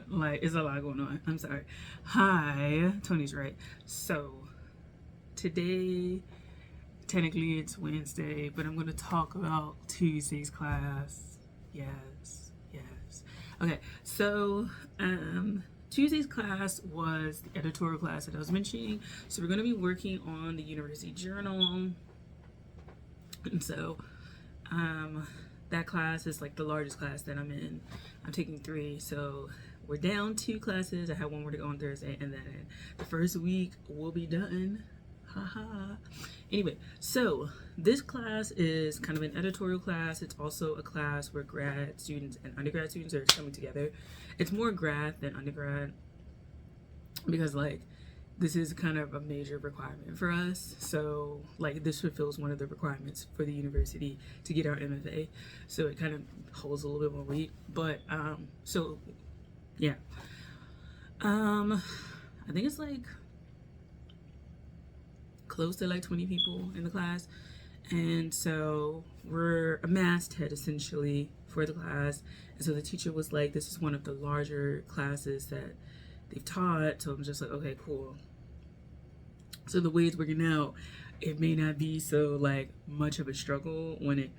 Like, it's a lot going on. I'm sorry. Hi, Tony's right. So, today, technically it's Wednesday, but I'm going to talk about Tuesday's class. Yes, yes. Okay, so, Tuesday's class was the editorial class that I was mentioning. So, we're going to be working on the University Journal. And so, um, that class is like the largest class that I'm in. I'm taking three, so we're down two classes. I have one more to go on Thursday, and then the first week will be done. Haha. Anyway, so this class is kind of an editorial class. It's also a class where grad students and undergrad students are coming together. It's more grad than undergrad because, like, this is kind of a major requirement for us. So, like, this fulfills one of the requirements for the university to get our MFA. So it kind of holds a little bit more weight. But so yeah, I think it's like close to like 20 people in the class, and so we're a masthead essentially for the class. And so the teacher was like, "This is one of the larger classes that they've taught." So I'm just like, "Okay, cool." So the way it's working out, it may not be so like much of a struggle when it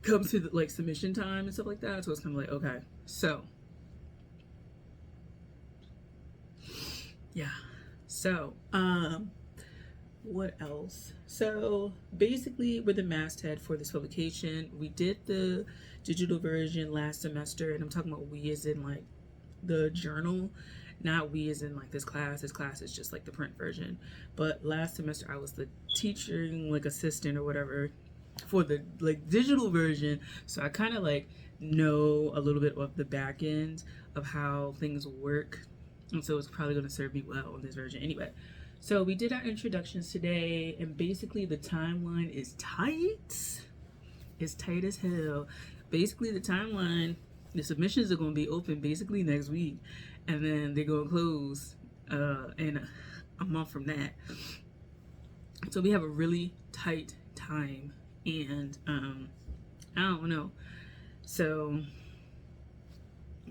comes to the, like, submission time and stuff like that. So it's kind of like, okay, so yeah. So what else? So basically, we're the masthead for this publication. We did the digital version last semester, and I'm talking about we as in like the journal, not we as in like this class. This class is just like the print version. But last semester, I was the teaching like assistant or whatever for the like digital version. So I kind of like know a little bit of the back end of how things work, and so it's probably going to serve me well in this version anyway. So we did our introductions today, and basically the timeline is tight. It's tight as hell. Basically, the timeline, the submissions are going to be open basically next week, and then they're going to close in a month from that. So we have a really tight time, and I don't know. So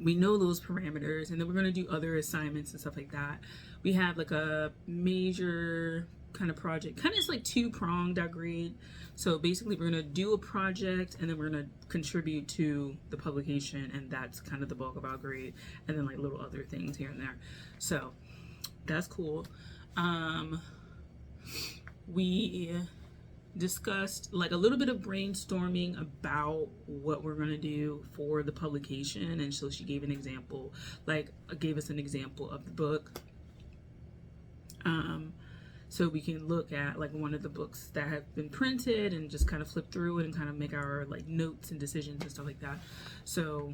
we know those parameters, and then we're going to do other assignments and stuff like that. We have like a major kind of project, kind of it's like two-pronged our grade. So basically we're going to do a project, and then we're going to contribute to the publication, and that's kind of the bulk of our grade, and then like little other things here and there. So that's cool. We discussed like a little bit of brainstorming about what we're going to do for the publication, and so she gave an example, like gave us an example of the book, so we can look at like one of the books that have been printed and just kind of flip through it and kind of make our like notes and decisions and stuff like that. So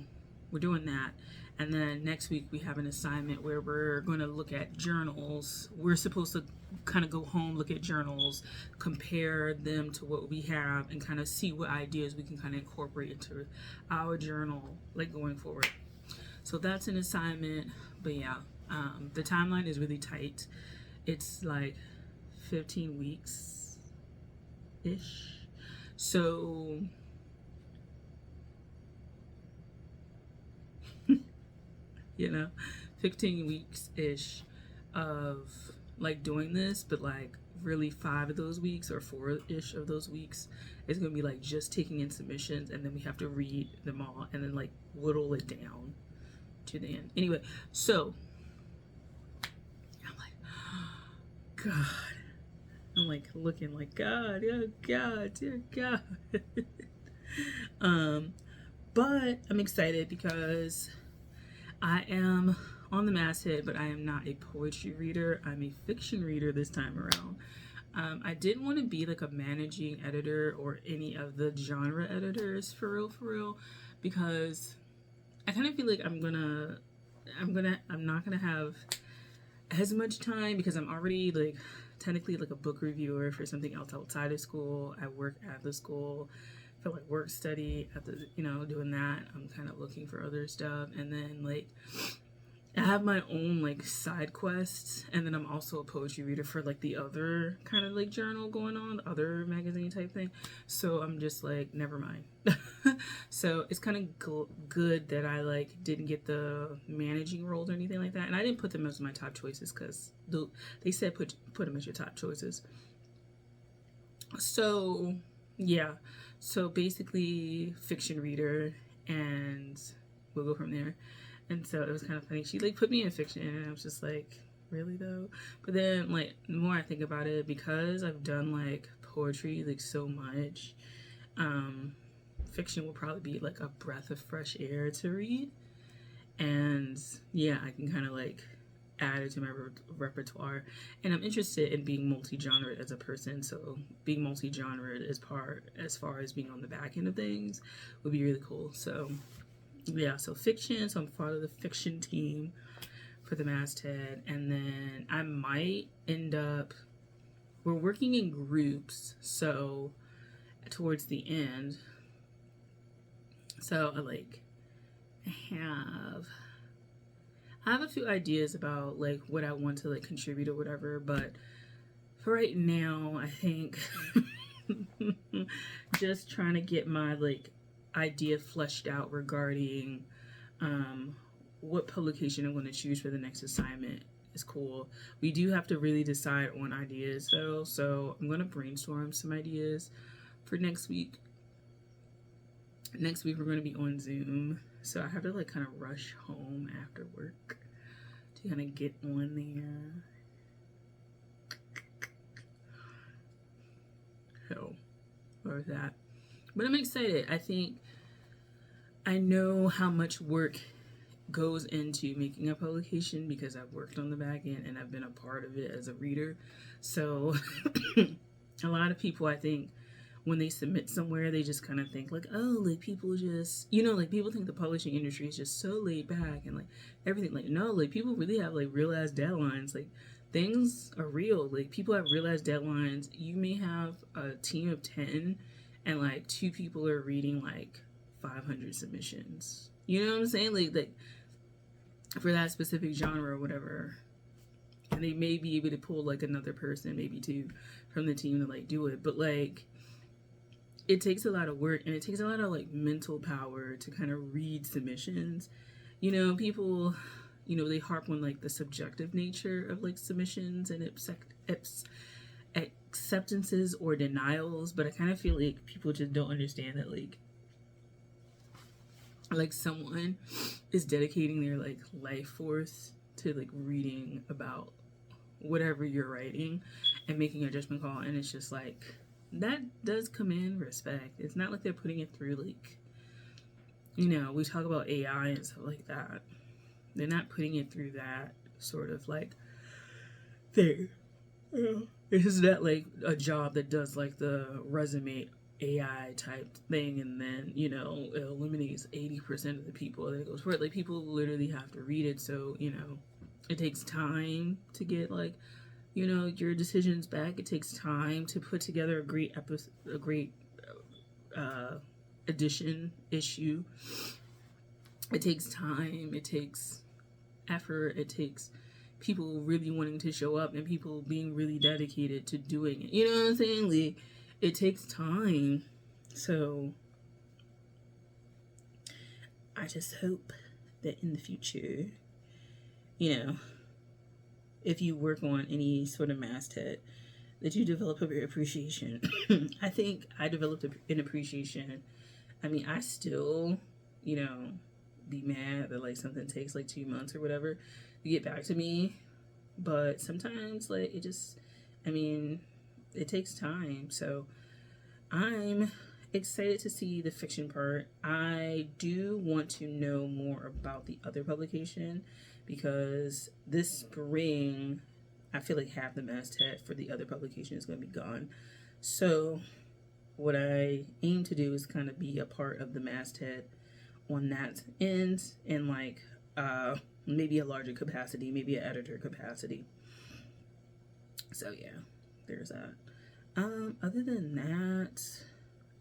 we're doing that. And then next week we have an assignment where we're going to look at journals. We're supposed to kind of go home, look at journals, compare them to what we have, and kind of see what ideas we can kind of incorporate into our journal, like going forward. So that's an assignment. But yeah, the timeline is really tight. It's like 15 weeks ish. So you know, 15 weeks ish of like doing this, but like really 5 of those weeks or 4 ish of those weeks is gonna be like just taking in submissions, and then we have to read them all and then like whittle it down to the end. Anyway, so I'm like, God. I'm like looking like, God, oh God, dear God. But I'm excited because I am on the masthead, but I am not a poetry reader. I'm a fiction reader this time around. I didn't want to be like a managing editor or any of the genre editors for real, because I kind of feel like I'm not gonna have as much time because I'm already like technically like a book reviewer for something else outside of school. I work at the school for like work study at the doing that. I'm kind of looking for other stuff, and then like I have my own like side quests, and then I'm also a poetry reader for like the other kind of like journal going on, other magazine type thing. So I'm just like, never mind. So it's kind of good that I like didn't get the managing roles or anything like that, and I didn't put them as my top choices because they said put them as your top choices. So yeah, so basically fiction reader, and we'll go from there. And so it was kind of funny. She like put me in fiction, and I was just like, really though? But then like the more I think about it, because I've done like poetry like so much, um, fiction will probably be like a breath of fresh air to read. And yeah, I can kind of like add it to my repertoire. And I'm interested in being multi-genre as a person. So being multi-genre as far as being on the back end of things would be really cool. So yeah, so fiction. So I'm part of the fiction team for the masthead, and then I might end up. We're working in groups, so towards the end. So I have I have a few ideas about like what I want to like contribute or whatever, but for right now, I think just trying to get my like idea fleshed out regarding um, what publication I'm going to choose for the next assignment is cool. We do have to really decide on ideas though, so I'm going to brainstorm some ideas for next week. Next week we're going to be on Zoom, so I have to like kind of rush home after work to kind of get on there. Hell, or that. But I'm excited. I know how much work goes into making a publication because I've worked on the back end and I've been a part of it as a reader. So a lot of people, I think, when they submit somewhere, they just kind of think like, oh, like people just, like people think the publishing industry is just so laid back and like everything. Like, no, like people really have like real ass deadlines. Like things are real. Like people have real ass deadlines. You may have a team of 10 and like 2 people are reading like 500 submissions. You know what I'm saying? Like for that specific genre or whatever. And they may be able to pull like another person, maybe 2 from the team to like do it. But like it takes a lot of work and it takes a lot of like mental power to kind of read submissions. People, they harp on like the subjective nature of like submissions and acceptances or denials, but I kind of feel like people just don't understand that like someone is dedicating their like life force to like reading about whatever you're writing and making a judgment call, and it's just like that does command respect. It's not like they're putting it through like we talk about AI and stuff like that. They're not putting it through that sort of like thing. Is that like a job that does like the resume AI type thing, and then it eliminates 80% of the people that it goes for it. Like people literally have to read it, so it takes time to get like your decisions back. It takes time to put together a great edition issue. It takes time. It takes effort. It takes people really wanting to show up and people being really dedicated to doing it. You know what I'm saying? Like, it takes time. So I just hope that in the future, if you work on any sort of masthead, that you develop a appreciation. I think I developed an appreciation. I mean, I still, be mad that like something takes like 2 months or whatever to get back to me. But sometimes like it takes time. So I'm excited to see the fiction part. I do want to know more about the other publication because this spring I feel like half the masthead for the other publication is going to be gone. So what I aim to do is kind of be a part of the masthead on that end and like maybe a larger capacity, maybe an editor capacity. So yeah, there's that. Other than that,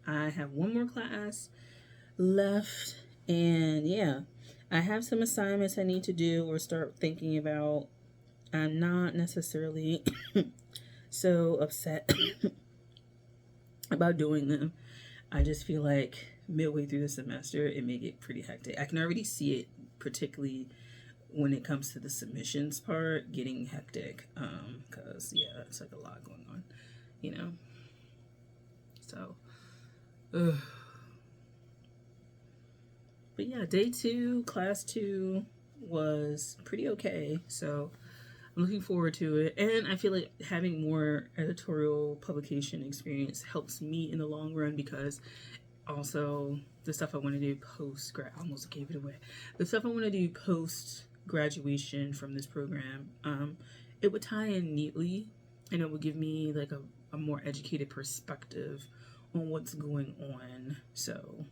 I have one more class left, and yeah, I have some assignments I need to do or start thinking about. I'm not necessarily so upset about doing them. I just feel like midway through the semester, it may get pretty hectic. I can already see it, particularly when it comes to the submissions part, getting hectic. Cause yeah, it's like a lot going on, you know. So, ugh. But yeah, day 2, class 2 was pretty okay. So I'm looking forward to it. And I feel like having more editorial publication experience helps me in the long run, because also the stuff I want to do post grad, almost gave it away. The stuff I want to do post graduation from this program, it would tie in neatly, and it would give me like a more educated perspective on what's going on. So,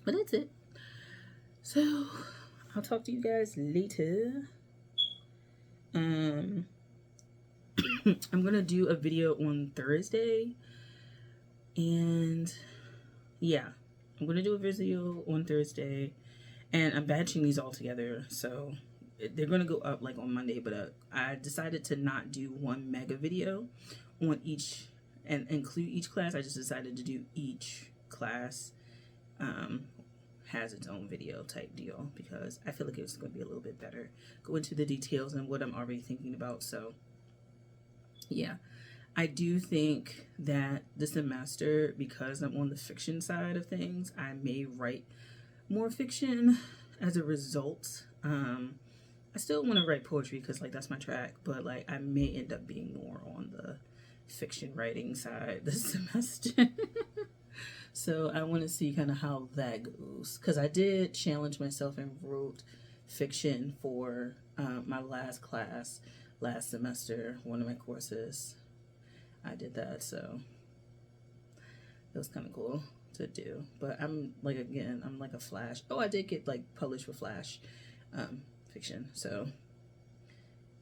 but that's it. So I'll talk to you guys later. I'm gonna do a video on Thursday, and yeah, I'm gonna do a video on Thursday, and I'm batching these all together, so they're gonna go up like on Monday. But I decided to not do one mega video on each and include each class. I just decided to do each class has its own video type deal, because I feel like it's going to be a little bit better, go into the details and what I'm already thinking about. So yeah, I do think that this semester, because I'm on the fiction side of things, I may write more fiction as a result. I still want to write poetry because like that's my track, but like I may end up being more on the fiction writing side this semester. So I want to see kind of how that goes, because I did challenge myself and wrote fiction for my last class last semester, one of my courses. I did that, so it was kind of cool to do. But I'm like, again, I'm like a Flash. Oh, I did get like published with Flash fiction, so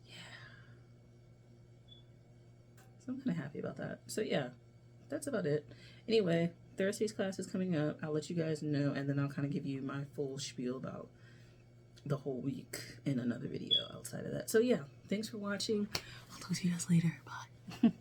yeah. So I'm kind of happy about that. So yeah, that's about it. Anyway, Thursday's class is coming up. I'll let you guys know, and then I'll kind of give you my full spiel about the whole week in another video outside of that. So yeah, thanks for watching. I'll talk to you guys later. Bye.